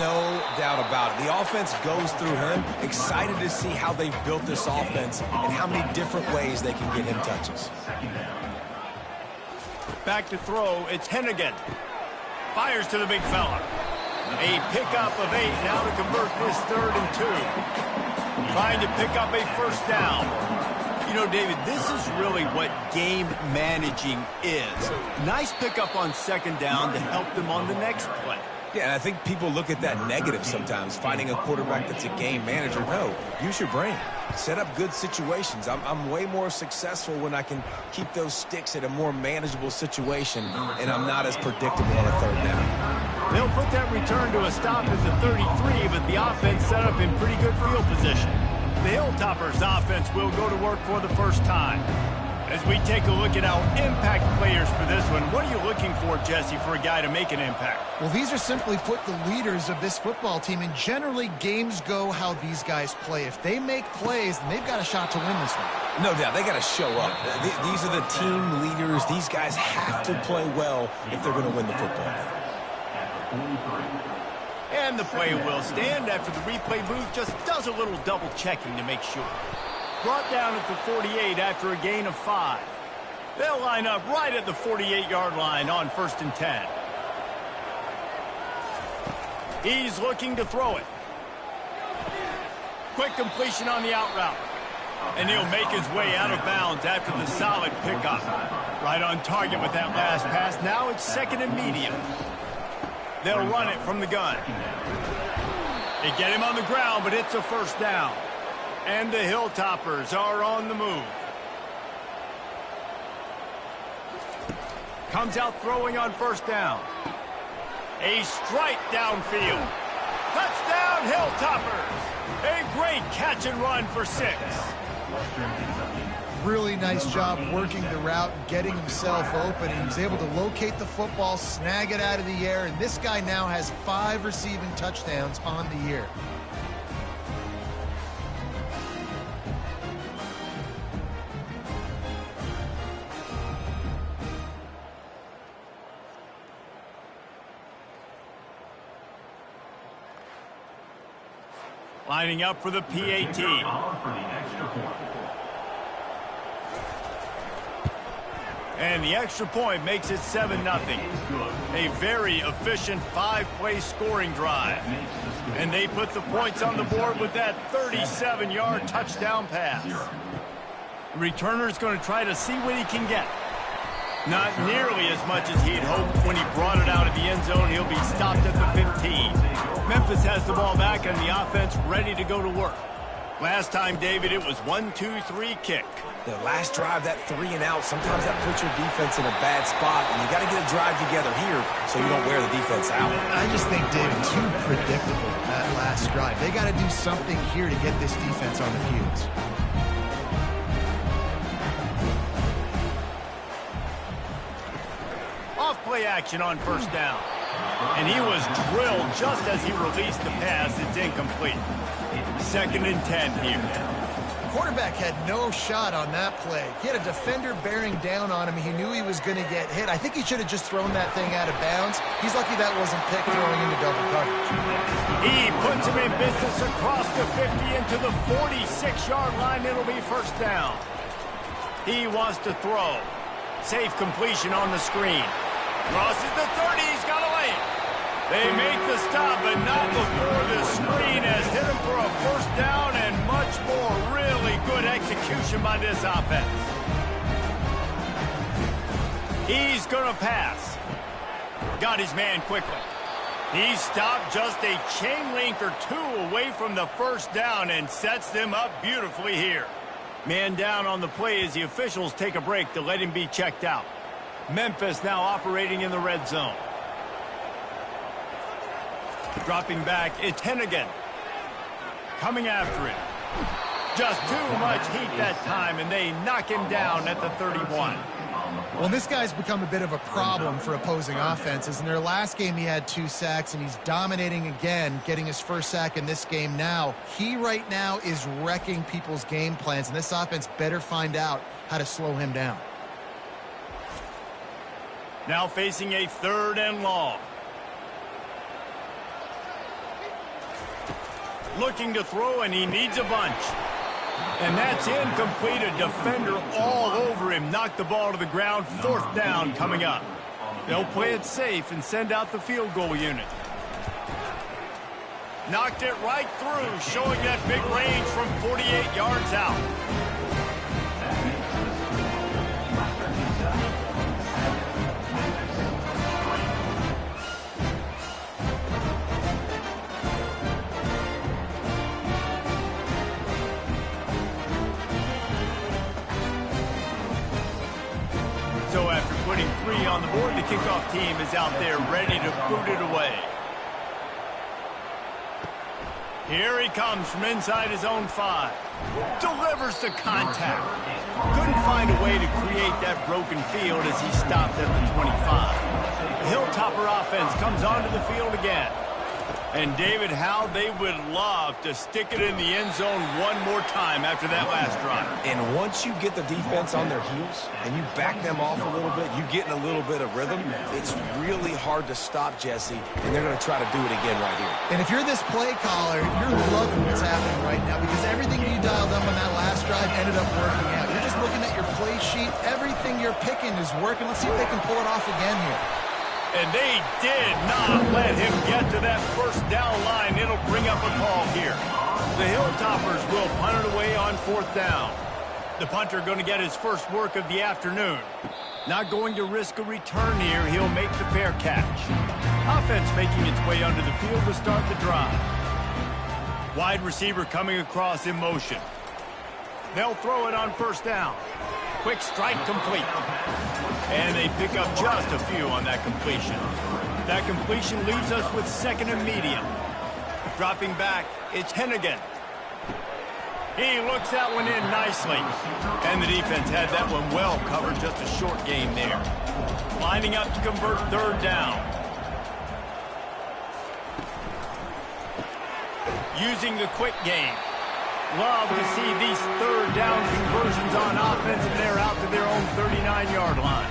No doubt about it. The offense goes through him. Excited to see how they've built this offense and how many different ways they can get him touches. Back to throw. It's Hennigan. Fires to the big fella. A pickup of 8 now to convert this 3rd and 2. Trying to pick up a first down. You know, David, this is really what game managing is. Nice pickup on 2nd down to help them on the next play. Yeah, and I think people look at that negative sometimes, finding a quarterback that's a game manager. No, use your brain. Set up good situations. I'm way more successful when I can keep those sticks at a more manageable situation, and I'm not as predictable on a 3rd down. They'll put that return to a stop at the 33, but the offense set up in pretty good field position. The Hilltoppers offense will go to work for the first time. As we take a look at our impact players for this one, what are you looking for, Jesse, for a guy to make an impact? Well, these are simply put the leaders of this football team, and generally games go how these guys play. If they make plays, then they've got a shot to win this one. No doubt. They got to show up. These are the team leaders. These guys have to play well if they're going to win the football game. And the play will stand after the replay booth just does a little double checking to make sure. Brought down at the 48 after a gain of 5. They'll line up right at the 48-yard line on 1st and 10. He's looking to throw it. Quick completion on the out route. And he'll make his way out of bounds after the solid pickup. Right on target with that last pass. Now it's 2nd and medium. They'll run it from the gun. They get him on the ground, but it's a first down. And the Hilltoppers are on the move. Comes out throwing on 1st down. A strike downfield. Touchdown, Hilltoppers. A great catch and run for 6. Really nice job working the route, getting himself open. He was able to locate the football, snag it out of the air, and this guy now has 5 receiving touchdowns on the year. Lining up for the PAT. And the extra point makes it 7-0. A very efficient 5-play scoring drive. And they put the points on the board with that 37-yard touchdown pass. The returner's going to try to see what he can get. Not nearly as much as he'd hoped when he brought it out of the end zone. He'll be stopped at the 15. Memphis has the ball back and the offense ready to go to work. Last time, David, it was 1-2-3 kick. The last drive, that 3 and out, sometimes that puts your defense in a bad spot, and you got to get a drive together here so you don't wear the defense out. I just think, David, too predictable, that last drive. They got to do something here to get this defense on the heels. Off-play action on 1st down. And he was drilled just as he released the pass. It's incomplete. 2nd and 10 here. Quarterback had no shot on that play. He had a defender bearing down on him. He knew he was going to get hit. I think he should have just thrown that thing out of bounds. He's lucky that wasn't picked throwing into double coverage. He puts him in business across the 50 into the 46-yard line. It'll be 1st down. He wants to throw. Safe completion on the screen. Crosses the 30. He's got a lane. They make the stop, but not before the screen has hit him for a 1st down and much more. Really good execution by this offense. He's going to pass. Got his man quickly. He stopped just a chain link or 2 away from the 1st down and sets them up beautifully here. Man down on the play as the officials take a break to let him be checked out. Memphis now operating in the red zone. Dropping back, it's Hennigan. Coming after it. Just too much heat that time, and they knock him down at the 31. Well, this guy's become a bit of a problem for opposing offenses. In their last game, he had 2 sacks, and he's dominating again, getting his 1st sack in this game now. He right now is wrecking people's game plans, and this offense better find out how to slow him down. Now facing a 3rd and long. Looking to throw, and he needs a bunch. And that's incomplete. A defender all over him. Knocked the ball to the ground. 4th down coming up. They'll play it safe and send out the field goal unit. Knocked it right through, showing that big range from 48 yards out. So after putting 3 on the board, the kickoff team is out there ready to boot it away. Here he comes from inside his own 5. Delivers the contact. Couldn't find a way to create that broken field as he stopped at the 25. The Hilltopper offense comes onto the field again. And David, how they would love to stick it in the end zone one more time after that last drive. And once you get the defense on their heels and you back them off a little bit, you get in a little bit of rhythm, it's really hard to stop, Jesse, and they're going to try to do it again right here. And if you're this play caller, you're loving what's happening right now because everything you dialed up on that last drive ended up working out. You're just looking at your play sheet. Everything you're picking is working. Let's see if they can pull it off again here. And they did not let him get to that 1st down line. It'll bring up a call here. The Hilltoppers will punt it away on 4th down. The punter going to get his first work of the afternoon. Not going to risk a return here. He'll make the fair catch. Offense making its way onto the field to start the drive. Wide receiver coming across in motion. They'll throw it on 1st down. Quick strike complete. And they pick up just a few on that completion. That completion leaves us with 2nd and medium. Dropping back, it's Hennigan. He looks that one in nicely. And the defense had that one well covered, just a short gain there. Lining up to convert 3rd down. Using the quick game. Love to see these 3rd down conversions on offense, and they're out to their own 39-yard line.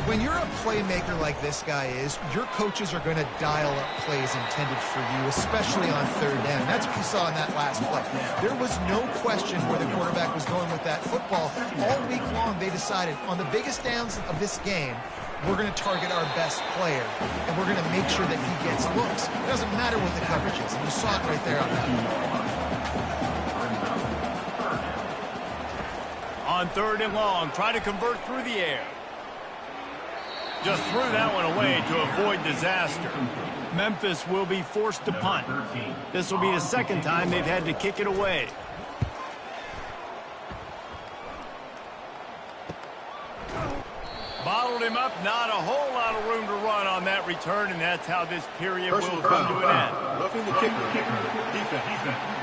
When you're a playmaker like this guy is, your coaches are going to dial up plays intended for you, especially on 3rd down. That's what we saw in that last play. There was no question where the quarterback was going with that football. All week long, they decided on the biggest downs of this game, we're going to target our best player, and we're going to make sure that he gets looks. It doesn't matter what the coverage is, and you saw it right there on that play. On 3rd and long, try to convert through the air. Just threw that one away to avoid disaster. Memphis will be forced to punt. This will be the 2nd time they've had to kick it away. Bottled him up, not a whole lot of room to run on that return, and that's how this period will come to an end. Roughing the kicker. Defense.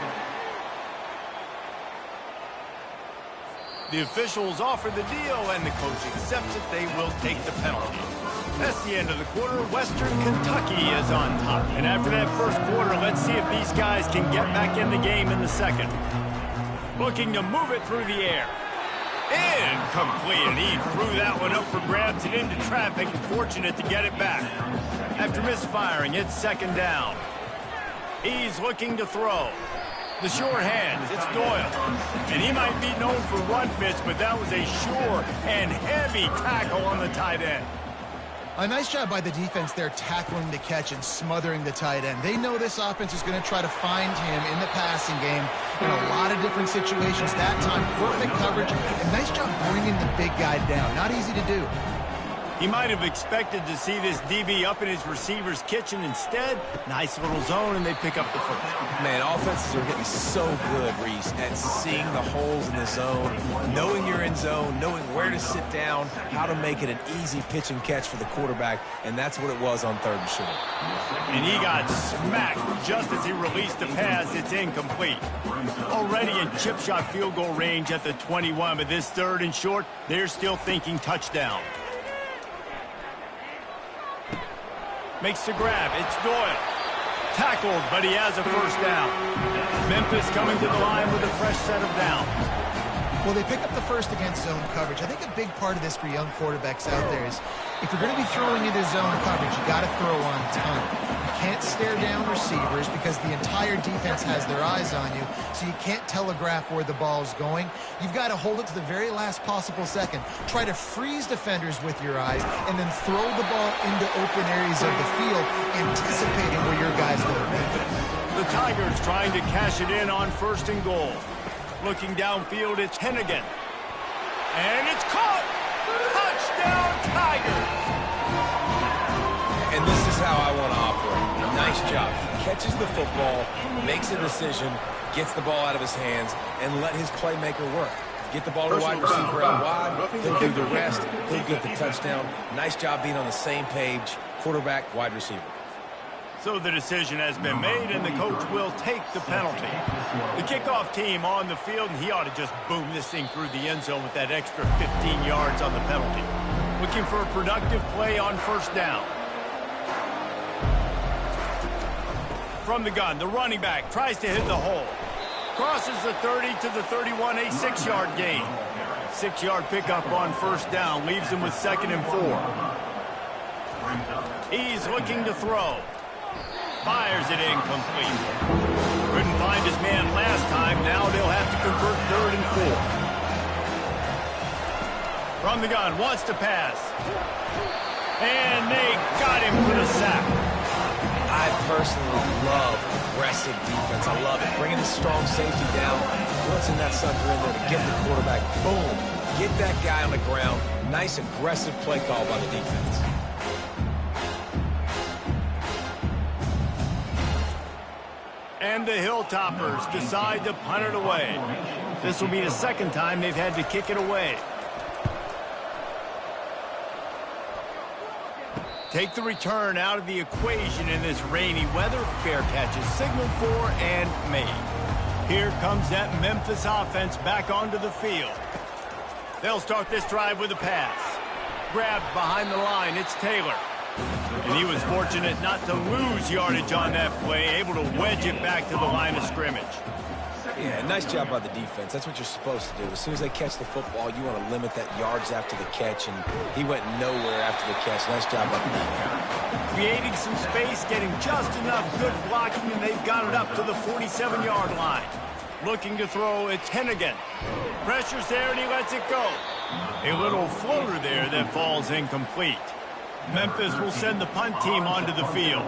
The officials offer the deal, and the coach accepts it. They will take the penalty. That's the end of the quarter. Western Kentucky is on top. And after that 1st quarter, let's see if these guys can get back in the game in the 2nd. Looking to move it through the air. Incomplete. He threw that one up for grabs and into traffic. Fortunate to get it back. After misfiring, it's 2nd down. He's looking to throw. The sure hands, it's Doyle. And he might be known for run fits, but that was a sure and heavy tackle on the tight end. A nice job by the defense there tackling the catch and smothering the tight end. They know this offense is going to try to find him in the passing game in a lot of different situations. That time, perfect coverage, and nice job bringing the big guy down. Not easy to do. He might have expected to see this DB up in his receiver's kitchen. Instead, nice little zone, and they pick up the first. Man, offenses are getting so good, Reese, at seeing the holes in the zone, knowing you're in zone, knowing where to sit down, how to make it an easy pitch and catch for the quarterback, and that's what it was on 3rd and short. And he got smacked just as he released the pass. It's incomplete. Already in chip shot field goal range at the 21, but this 3rd and short, they're still thinking touchdown. Makes the grab. It's Doyle. Tackled, but he has a 1st down. Memphis coming to the line with a fresh set of downs. Well, they pick up the 1st against zone coverage. I think a big part of this for young quarterbacks out there is If you're going to be throwing into zone coverage, you got to throw on time. You can't stare down receivers because the entire defense has their eyes on you, so you can't telegraph where the ball is going. You've got to hold it to the very last possible second. Try to freeze defenders with your eyes, and then throw the ball into open areas of the field, anticipating where your guys will be. The Tigers trying to cash it in on 1st and goal. Looking downfield, it's Hennigan. And it's caught! Touchdown, Tigers! And this is how I want to operate. Nice job. He catches the football, makes a decision, gets the ball out of his hands, and let his playmaker work. Get the ball to wide receiver out wide, he'll do the rest, he'll get the touchdown. Nice job being on the same page, quarterback, wide receiver. So the decision has been made, and the coach will take the penalty. The kickoff team on the field, and he ought to just boom this thing through the end zone with that extra 15 yards on the penalty. Looking for a productive play on 1st down. From the gun, the running back tries to hit the hole. Crosses the 30 to the 31, a 6-yard gain. 6-yard pickup on 1st down, leaves him with 2nd and 4. He's looking to throw. Fires it incomplete. Couldn't find his man last time. Now they'll have to convert 3rd and 4. From the gun, wants to pass. And they got him for the sack. I personally love aggressive defense. I love it. Bringing the strong safety down, blitzing that sucker in there to get the quarterback. Boom. Get that guy on the ground. Nice aggressive play call by the defense. And the Hilltoppers decide to punt it away. This will be the 2nd time they've had to kick it away. Take the return out of the equation in this rainy weather. Fair catch is signaled for and made. Here comes that Memphis offense back onto the field. They'll start this drive with a pass. Grabbed behind the line, it's Taylor. And he was fortunate not to lose yardage on that play, able to wedge it back to the line of scrimmage. Yeah, nice job by the defense. That's what you're supposed to do. As soon as they catch the football, you want to limit that yards after the catch, and he went nowhere after the catch. Nice job by the defense. Creating some space, getting just enough good blocking, and they've got it up to the 47-yard line. Looking to throw, it's Hennigan. Pressure's there, and he lets it go. A little floater there that falls incomplete. Memphis will send the punt team onto the field.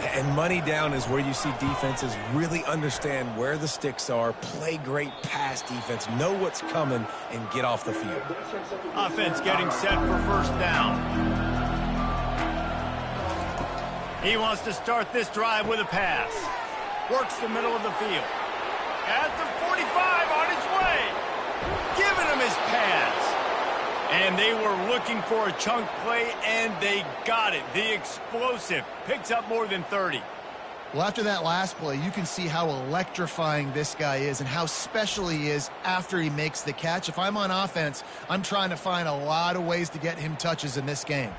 And money down is where you see defenses really understand where the sticks are, play great pass defense, know what's coming, and get off the field. Offense getting set for 1st down. He wants to start this drive with a pass. Works the middle of the field. At the 45, on his way. Giving him his pass. And they were looking for a chunk play, and they got it. The explosive picks up more than 30. Well, after that last play, you can see how electrifying this guy is and how special he is after he makes the catch. If I'm on offense, I'm trying to find a lot of ways to get him touches in this game.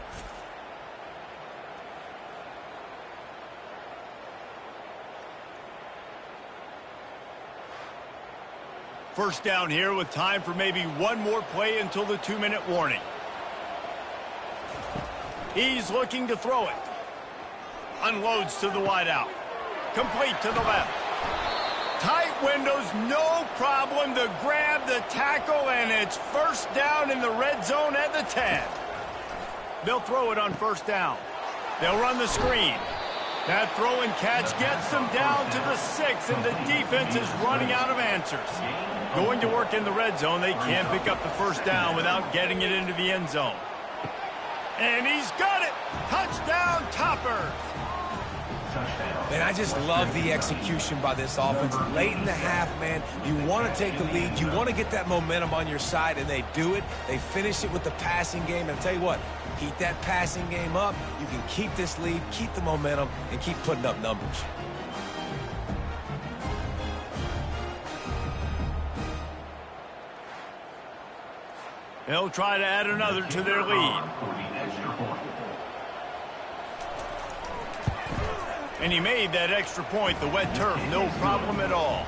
First down here with time for maybe one more play until the 2-minute warning. He's looking to throw it. Unloads to the wideout. Complete to the left. Tight windows, no problem to grab the tackle, and it's 1st down in the red zone at the 10. They'll throw it on 1st down. They'll run the screen. That throw and catch gets them down to the 6, and the defense is running out of answers. Going to work in the red zone, they can't pick up the 1st down without getting it into the end zone. And he's got it! Touchdown, Toppers! Man, I just love the execution by this offense. Late in the half, man, you want to take the lead. You want to get that momentum on your side, and they do it. They finish it with the passing game. And I'll tell you what, heat that passing game up. You can keep this lead, keep the momentum, and keep putting up numbers. They'll try to add another to their lead. And he made that extra point. The wet turf, no problem at all.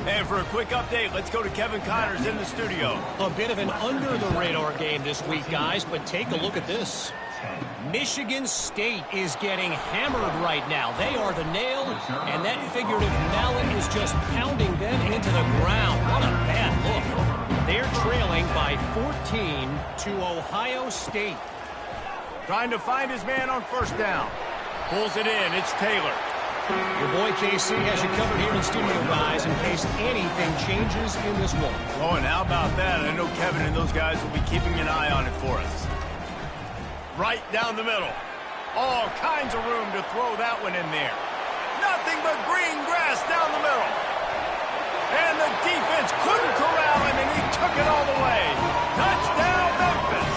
And for a quick update, let's go to Kevin Connors in the studio. A bit of an under-the-radar game this week, guys, but take a look at this. Michigan State is getting hammered right now. They are the nail, and that figurative mallet is just pounding them into the ground. What a bad look. They're trailing by 14 to Ohio State. Trying to find his man on first down. Pulls it in. It's Taylor. Your boy KC has you covered here in studio, guys, in case anything changes in this one. Oh, and how about that? I know Kevin and those guys will be keeping an eye on it for us. Right down the middle. All kinds of room to throw that one in there. Nothing but green grass down the middle. And the defense couldn't corral him, and he took it all the way. Touchdown, Memphis.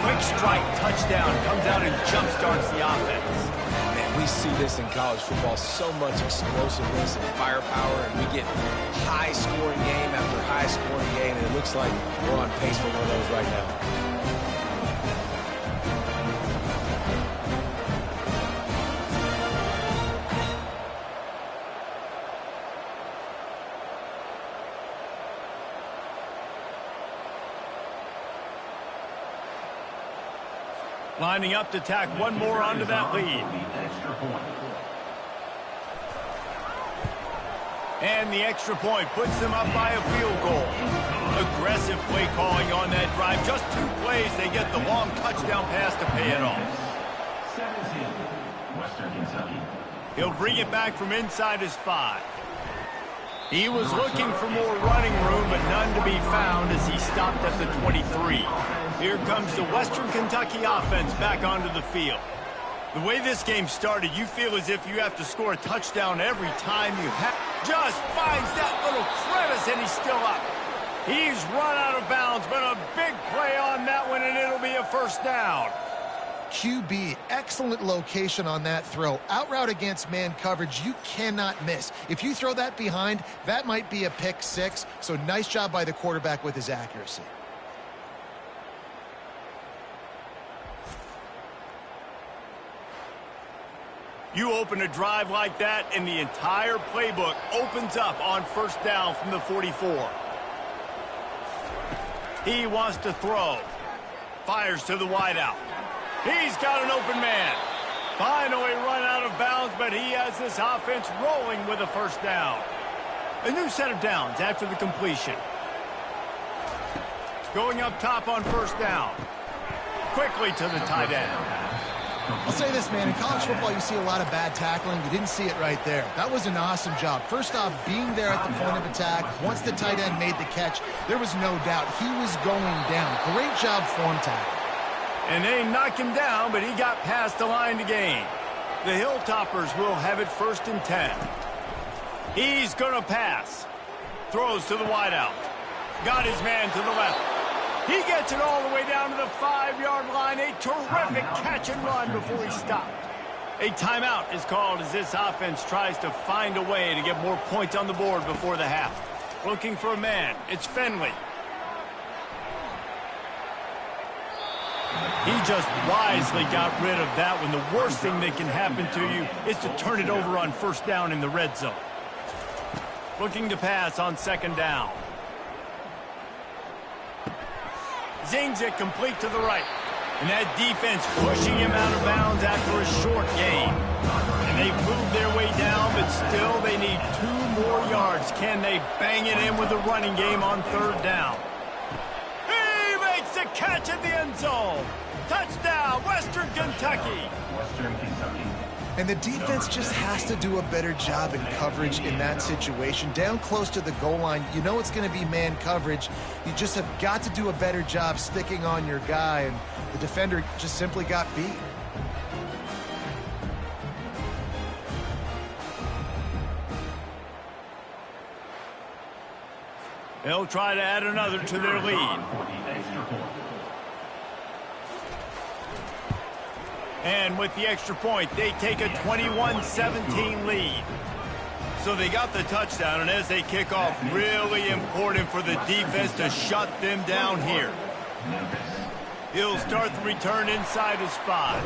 Quick strike, touchdown, comes out and jump-starts the offense. Man, we see this in college football, so much explosiveness and firepower, and we get high-scoring game after high-scoring game, and it looks like we're on pace for one of those right now. Lining up to tack one more onto that lead. And the extra point puts them up by a field goal. Aggressive play calling on that drive. Just 2 plays, they get the long touchdown pass to pay it off. He'll bring it back from inside his 5. He was looking for more running room, but none to be found as he stopped at the 23. Here comes the Western Kentucky offense back onto the field. The way this game started, you feel as if you have to score a touchdown every time you have. Just finds that little crevice, and he's still up. He's run out of bounds, but a big play on that one, and it'll be a first down. QB, excellent location on that throw. Out route against man coverage, you cannot miss. If you throw that behind, that might be a pick 6. So nice job by the quarterback with his accuracy. You open a drive like that, and the entire playbook opens up on first down from the 44. He wants to throw. Fires to the wideout. He's got an open man. Finally run out of bounds, but he has this offense rolling with a first down. A new set of downs after the completion. Going up top on first down. Quickly to the tight end. I'll say this, man. In college football, you see a lot of bad tackling. You didn't see it right there. That was an awesome job. First off, being there at the point of attack. Once the tight end made the catch, there was no doubt he was going down. Great job form tackle. And they knocked him down, but he got past the line to gain. The Hilltoppers will have it 1st and 10. He's going to pass. Throws to the wideout. Got his man to the left. He gets it all the way down to the 5-yard line. A terrific catch and run before he stopped. A timeout is called as this offense tries to find a way to get more points on the board before the half. Looking for a man. It's Finley. He just wisely got rid of that one. The worst thing that can happen to you is to turn it over on first down in the red zone. Looking to pass on 2nd down. Zings it complete to the right. And that defense pushing him out of bounds after a short gain. And they've moved their way down, but still they need 2 more yards. Can they bang it in with the running game on 3rd down? He makes the catch in the end zone. Touchdown, Western Kentucky. And the defense just has to do a better job in coverage in that situation. Down close to the goal line, you know it's going to be man coverage. You just have got to do a better job sticking on your guy, and the defender just simply got beat. They'll try to add another to their lead. And with the extra point, they take a 21-17 lead. So they got the touchdown, and as they kick off, really important for the defense to shut them down here. He'll start the return inside his 5.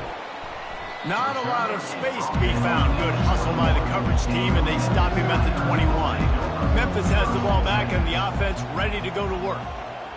Not a lot of space to be found. Good hustle by the coverage team, and they stop him at the 21. Memphis has the ball back, and the offense ready to go to work.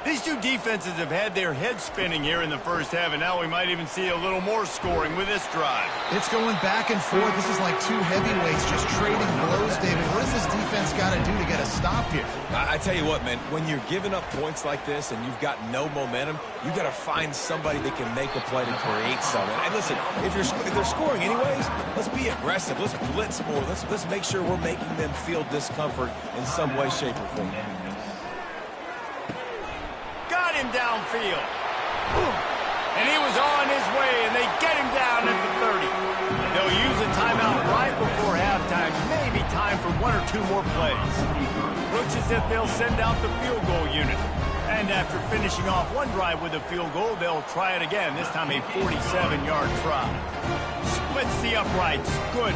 These two defenses have had their heads spinning here in the first half, and now we might even see a little more scoring with this drive. It's going back and forth. This is like two heavyweights just trading blows, David. What does this defense got to do to get a stop here? I tell you what, man, when you're giving up points like this and you've got no momentum, you got to find somebody that can make a play to create something. And listen, if they're scoring anyways, let's be aggressive. Let's blitz more. Let's make sure we're making them feel discomfort in some way, shape, or form. Got him downfield. And he was on his way, and they get him down at the 30. They'll use a timeout right before halftime. Maybe time for one or two more plays. Looks as if they'll send out the field goal unit. And after finishing off one drive with a field goal, they'll try it again, this time a 47-yard try. Splits the uprights. Good.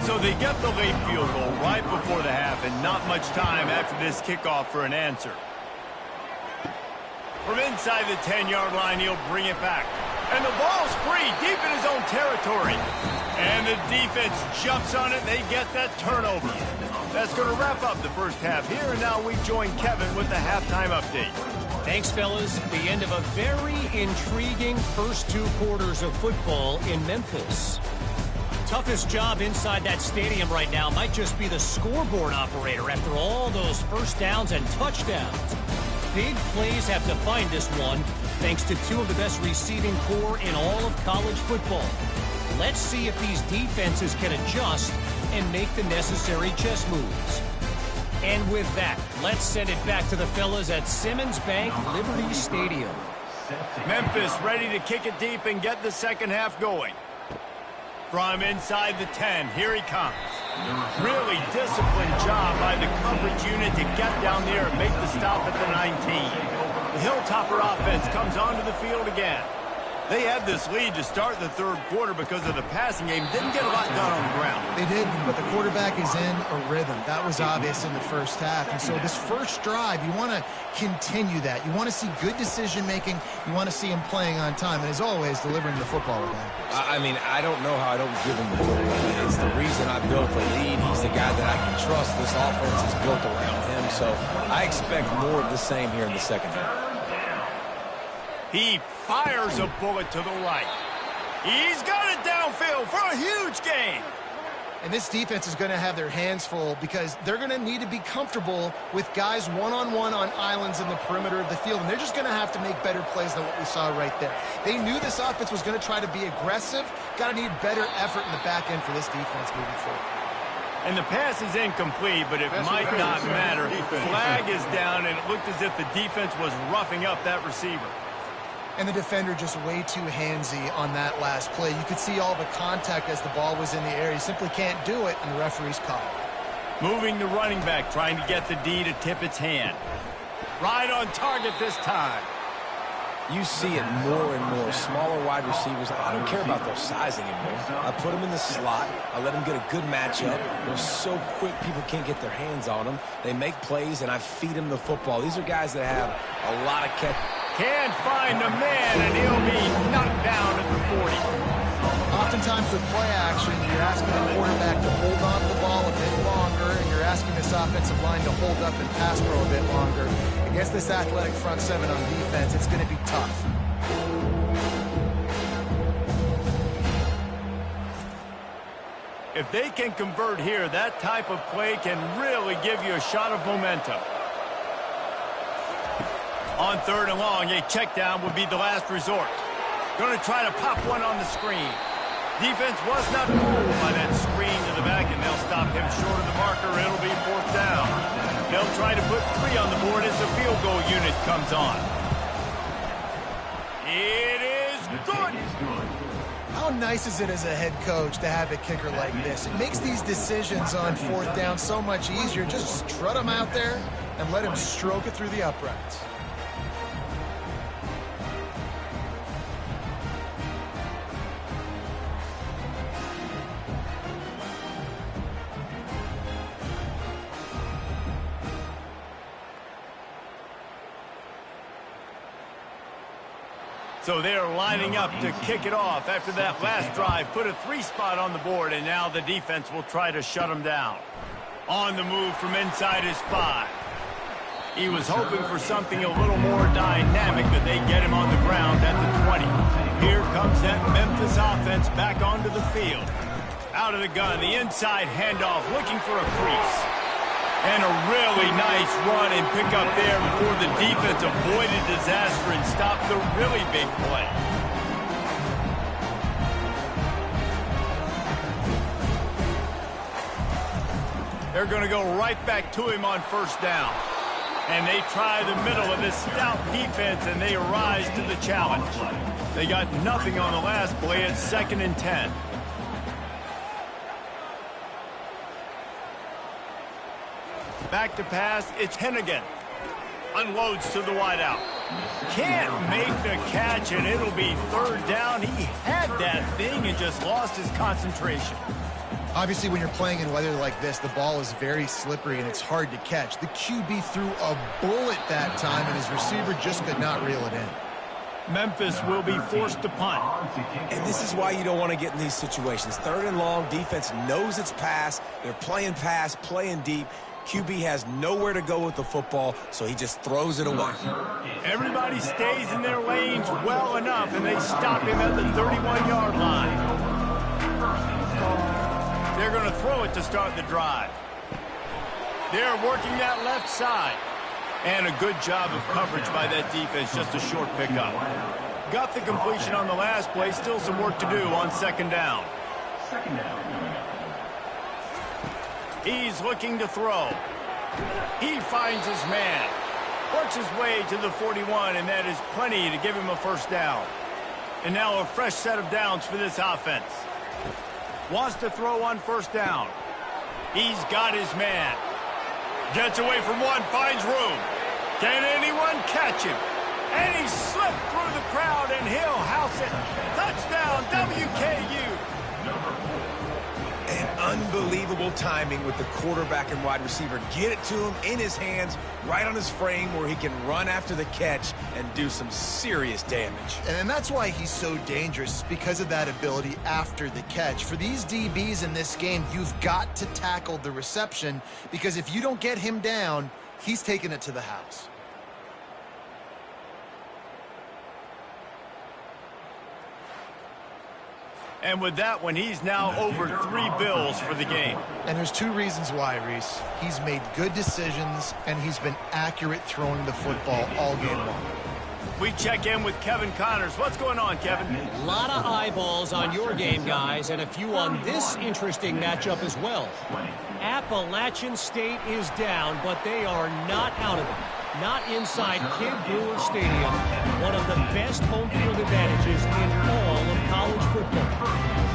So they get the late field goal right before the half, and not much time after this kickoff for an answer. From inside the 10-yard line, he'll bring it back. And the ball's free, deep in his own territory. And the defense jumps on it, and they get that turnover. That's going to wrap up the first half here, and now we join Kevin with the halftime update. Thanks, fellas. The end of a very intriguing first two quarters of football in Memphis. Toughest job inside that stadium right now might just be the scoreboard operator after all those first downs and touchdowns. Big plays have defined this one, thanks to two of the best receiving corps in all of college football. Let's see if these defenses can adjust and make the necessary chess moves. And with that, let's send it back to the fellas at Simmons Bank Liberty Stadium. Memphis ready to kick it deep and get the second half going. From inside the 10, here he comes. Really disciplined job by the coverage unit to get down there and make the stop at the 19. The Hilltopper offense comes onto the field again. They had this lead to start the third quarter because of the passing game. Didn't get a lot done on the ground. They did, but the quarterback is in a rhythm. That was obvious in the first half. And so this first drive, you want to continue that. You want to see good decision-making. You want to see him playing on time. And as always, delivering the football with accuracy. I mean, I don't know how I don't give him the football. It's the reason I built the lead. He's the guy that I can trust. This offense is built around him. So I expect more of the same here in the second half. He fires a bullet to the right. He's got it downfield for a huge gain. And this defense is going to have their hands full because they're going to need to be comfortable with guys one-on-one on islands in the perimeter of the field. And they're just going to have to make better plays than what we saw right there. They knew this offense was going to try to be aggressive. Got to need better effort in the back end for this defense moving forward. And the pass is incomplete, but it might not matter. Flag is down, and it looked as if the defense was roughing up that receiver. And the defender just way too handsy on that last play. You could see all the contact as the ball was in the air. He simply can't do it, and the referee's called. Moving the running back, trying to get the D to tip its hand. Right on target this time. You see it more and more. Smaller wide receivers, I don't care about their size anymore. I put them in the slot. I let them get a good matchup. They're so quick, people can't get their hands on them. They make plays, and I feed them the football. These are guys that have a lot of catch. Can't find a man, and he'll be knocked down at the 40. Oftentimes with play action, you're asking the quarterback to hold on to the ball a bit longer, and you're asking this offensive line to hold up and pass pro a bit longer. Against this athletic front seven on defense, it's going to be tough. If they can convert here, that type of play can really give you a shot of momentum. On third and long, a check down would be the last resort. Going to try to pop one on the screen. Defense was not fooled by that screen to the back, and they'll stop him short of the marker. It'll be fourth down. They'll try to put 3 on the board as the field goal unit comes on. It is good. How nice is it as a head coach to have a kicker like this? It makes these decisions on fourth down so much easier. Just strut him out there and let him stroke it through the uprights. So they're lining up to kick it off after that last drive. Put a 3-spot on the board, and now the defense will try to shut them down. On the move from inside his 5. He was hoping for something a little more dynamic, but they get him on the ground at the 20. Here comes that Memphis offense back onto the field. Out of the gun, the inside handoff, looking for a crease. And a really nice run and pick up there before the defense avoided disaster and stopped the really big play. They're going to go right back to him on first down. And they try the middle of this stout defense, and they rise to the challenge. They got nothing on the last play at 2nd and 10. Back to pass, it's Hennigan. Unloads to the wideout. Can't make the catch, and it'll be 3rd down. He had that thing and just lost his concentration. Obviously, when you're playing in weather like this, the ball is very slippery and it's hard to catch. The QB threw a bullet that time, and his receiver just could not reel it in. Memphis will be forced to punt. And this is why you don't want to get in these situations. 3rd and long, defense knows it's pass. They're playing pass, playing deep. QB has nowhere to go with the football, so he just throws it away. Everybody stays in their lanes well enough, and they stop him at the 31-yard line. They're going to throw it to start the drive. They're working that left side. And a good job of coverage by that defense, just a short pickup. Got the completion on the last play, still some work to do on 2nd down. He's looking to throw. He finds his man. Works his way to the 41, and that is plenty to give him a first down. And now a fresh set of downs for this offense. Wants to throw on first down. He's got his man. Gets away from one, finds room. Can anyone catch him? And he slipped through the crowd, and he'll house it. Touchdown, WKU. And unbelievable timing with the quarterback and wide receiver. Get it to him in his hands, right on his frame where he can run after the catch and do some serious damage. And that's why he's so dangerous, because of that ability after the catch. For these DBs in this game, you've got to tackle the reception, because if you don't get him down, he's taking it to the house. And with that one, he's now over 3 bills for the game. And there's 2 reasons why, Reese. He's made good decisions, and he's been accurate throwing the football all game long. We check in with Kevin Connors. What's going on, Kevin? A lot of eyeballs on your game, guys, and a few on this interesting matchup as well. Appalachian State is down, but they are not out of it. Not inside Kid Brewer Stadium, one of the best home field advantages in all of college football.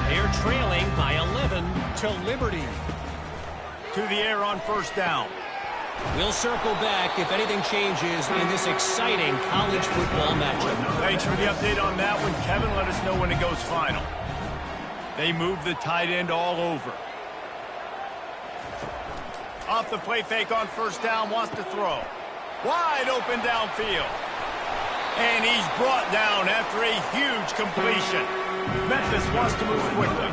They're trailing by 11 to Liberty. To the air on first down. We'll circle back if anything changes in this exciting college football matchup. Thanks for the update on that one, Kevin. Let us know when it goes final. They move the tight end all over. Off the play fake on first down, wants to throw. Wide open downfield. And he's brought down after a huge completion. Memphis wants to move quickly.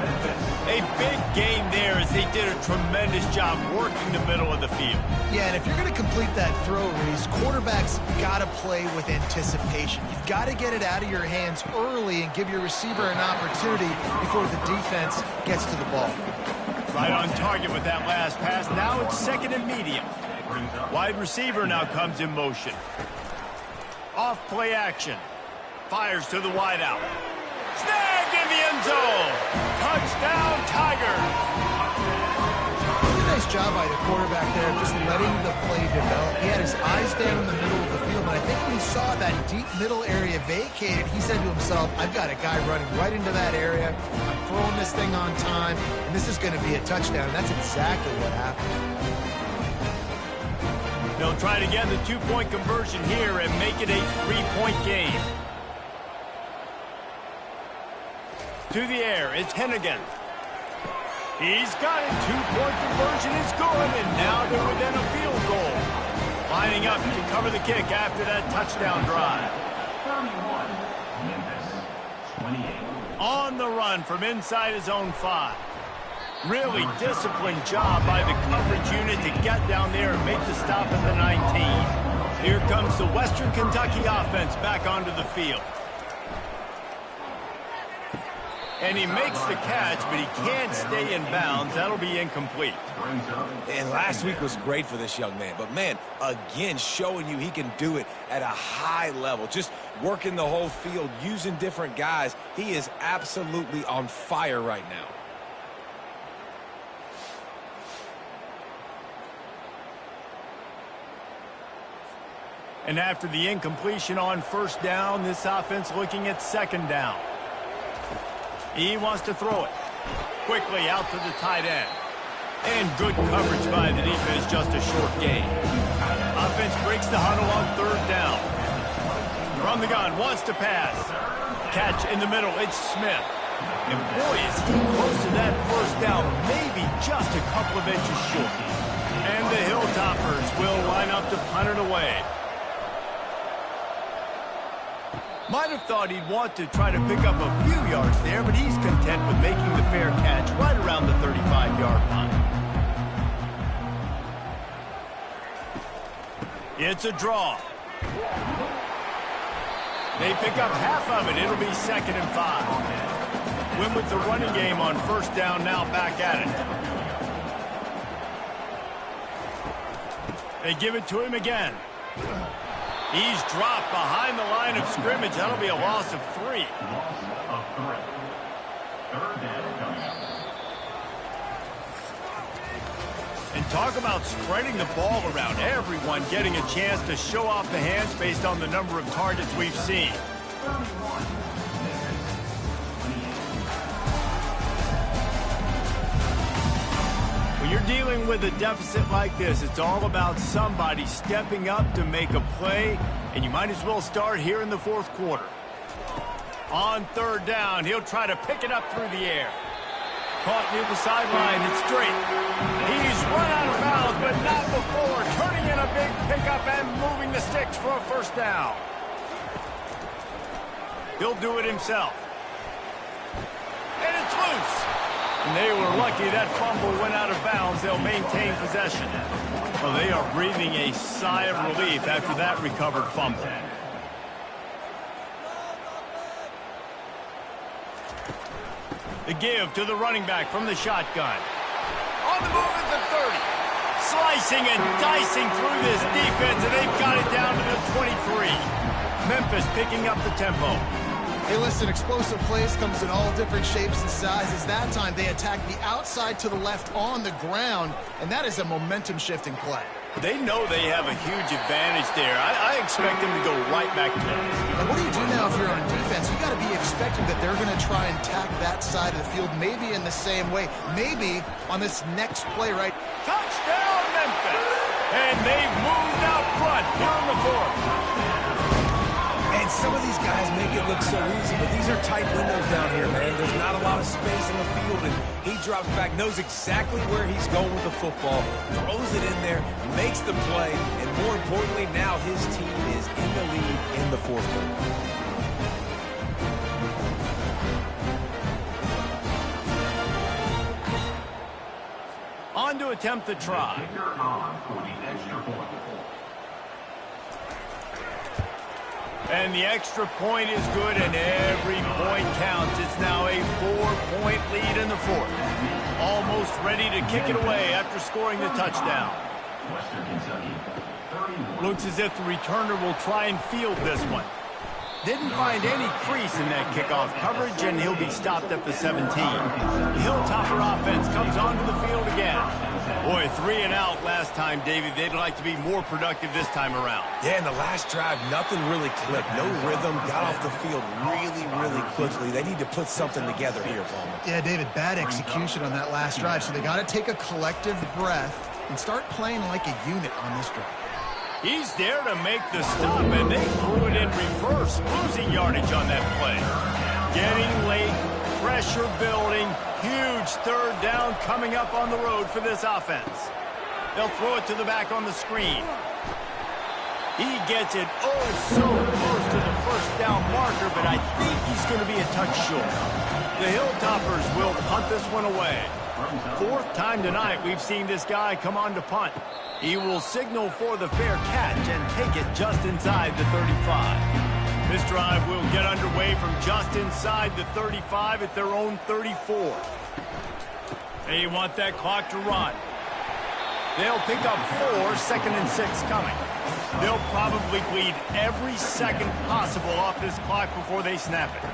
A big game there as they did a tremendous job working the middle of the field. Yeah, and if you're going to complete that throw, Reese, quarterbacks got to play with anticipation. You've got to get it out of your hands early and give your receiver an opportunity before the defense gets to the ball. Right on target with that last pass. Now it's 2nd and medium. Wide receiver now comes in motion. Off play action. Fires to the wideout. Snag in the end zone. Touchdown, Tigers. Really nice job by the quarterback there, just letting the play develop. He had his eyes down in the middle of the field, and I think when he saw that deep middle area vacated, he said to himself, I've got a guy running right into that area. I'm throwing this thing on time, and this is going to be a touchdown. That's exactly what happened. They'll try to get the 2-point conversion here and make it a 3-point game. To the air, it's Hennigan. He's got it. 2-point conversion is good, and now they're within a field goal. Lining up to cover the kick after that touchdown drive. On the run from inside his own 5. Really disciplined job by the coverage unit to get down there and make the stop at the 19. Here comes the Western Kentucky offense back onto the field. And he makes the catch, but he can't stay in bounds. That'll be incomplete. And last week was great for this young man. But, man, again, showing you he can do it at a high level. Just working the whole field, using different guys. He is absolutely on fire right now. And after the incompletion on first down, this offense looking at second down. He wants to throw it. Quickly out to the tight end. And good coverage by the defense, just a short gain. Offense breaks the huddle on third down. From the gun, wants to pass. Catch in the middle, it's Smith. And boy, is he close to that first down, maybe just a couple of inches short. And the Hilltoppers will line up to punt it away. Might have thought he'd want to try to pick up a few yards there, but he's content with making the fair catch right around the 35-yard line. It's a draw. They pick up half of it. It'll be 2nd and 5. Win with the running game on first down, now back at it. They give it to him again. He's dropped behind the line of scrimmage. That'll be a loss of 3. And talk about spreading the ball around. Everyone getting a chance to show off the hands based on the number of targets we've seen. When you're dealing with a deficit like this, it's all about somebody stepping up to make a play, and you might as well start here in the fourth quarter. On third down, he'll try to pick it up through the air. Caught near the sideline, it's straight. He's run out of bounds, but not before. Turning in a big pickup and moving the sticks for a first down. He'll do it himself. And it's loose. And they were lucky that fumble went out of bounds. They'll maintain possession. Well, they are breathing a sigh of relief after that recovered fumble. The give to the running back from the shotgun. On the move at the 30. Slicing and dicing through this defense, and they've got it down to the 23. Memphis picking up the tempo. Hey, listen, explosive plays comes in all different shapes and sizes. That time, they attack the outside to the left on the ground, and that is a momentum-shifting play. They know they have a huge advantage there. I expect them to go right back to it. And what do you do now if you're on defense? You got to be expecting that they're going to try and attack that side of the field, maybe in the same way, maybe on this next play, right? Touchdown, Memphis! And they've moved out front here in the fourth. And some of these guys make it look so easy, but these are tight windows down here, man. There's not a lot of space in the field, and he drops back, knows exactly where he's going with the football, throws it in there, makes the play, and more importantly, now his team is in the lead in the fourth quarter. On to attempt the try. And the extra point is good, and every point counts. It's now a 4-point lead in the fourth. Almost ready to kick it away after scoring the touchdown. Looks as if the returner will try and field this one. Didn't find any crease in that kickoff coverage, and he'll be stopped at the 17. The Hilltopper offense comes onto the field again. Boy, 3 and out last time, David. They'd like to be more productive this time around. Yeah, in the last drive, nothing really clicked. No rhythm, got off the field really quickly. They need to put something together here, Palmer. Yeah, David, bad execution on that last drive, so they got to take a collective breath and start playing like a unit on this drive. He's there to make the stop, and they threw it in reverse, losing yardage on that play. Getting late, pressure building, huge third down coming up on the road for this offense. They'll throw it to the back on the screen. He gets it oh so close to the first down marker, but I think he's going to be a touch short. The Hilltoppers will punt this one away. Fourth time tonight we've seen this guy come on to punt. He will signal for the fair catch and take it just inside the 35. This drive will get underway from just inside the 35 at their own 34. They want that clock to run. They'll pick up 4, 2nd and 6 coming. They'll probably bleed every second possible off this clock before they snap it.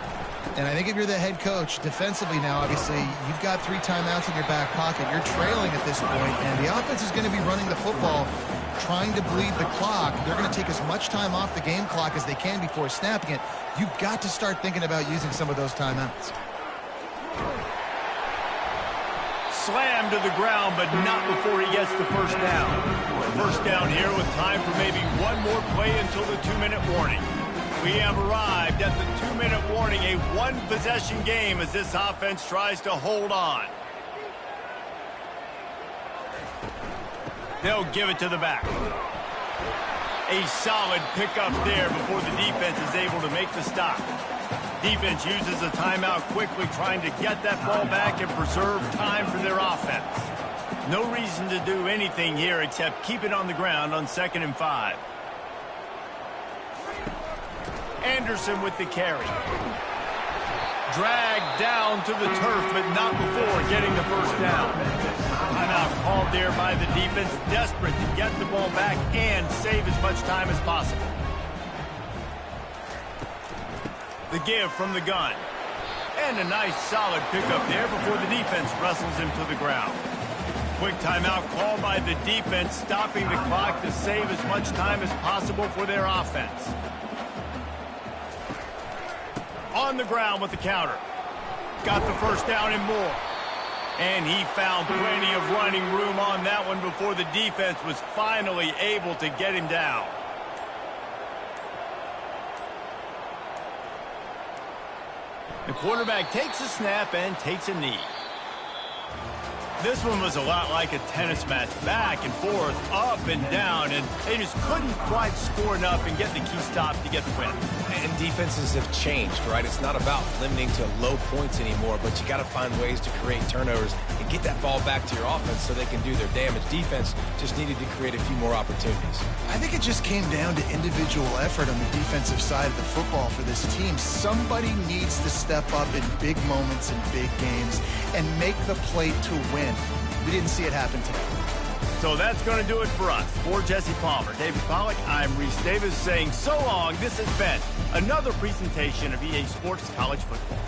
And I think if you're the head coach, defensively now, obviously, you've got 3 timeouts in your back pocket. You're trailing at this point, and the offense is going to be running the football, trying to bleed the clock. They're going to take as much time off the game clock as they can before snapping it. You've got to start thinking about using some of those timeouts. Slammed to the ground, but not before he gets the first down. First down here with time for maybe one more play until the 2-minute warning. We have arrived at the 2-minute warning, a one-possession game as this offense tries to hold on. They'll give it to the back. A solid pickup there before the defense is able to make the stop. Defense uses a timeout quickly, trying to get that ball back and preserve time for their offense. No reason to do anything here except keep it on the ground on 2nd and 5. Anderson with the carry. Dragged down to the turf, but not before getting the first down. Timeout called there by the defense, desperate to get the ball back and save as much time as possible. The give from the gun. And a nice solid pickup there before the defense wrestles him to the ground. Quick timeout called by the defense, stopping the clock to save as much time as possible for their offense. On the ground with the counter. Got the first down and more. And he found plenty of running room on that one before the defense was finally able to get him down. The quarterback takes a snap and takes a knee. This one was a lot like a tennis match, back and forth, up and down, and they just couldn't quite score enough and get the key stop to get the win. And defenses have changed, right? It's not about limiting to low points anymore, but you got to find ways to create turnovers and get that ball back to your offense so they can do their damage. Defense just needed to create a few more opportunities. I think it just came down to individual effort on the defensive side of the football for this team. Somebody needs to step up in big moments in big games and make the play to win. We didn't see it happen today. So that's going to do it for us. For Jesse Palmer, David Pollack, I'm Reese Davis saying so long. This has been another presentation of EA Sports College Football.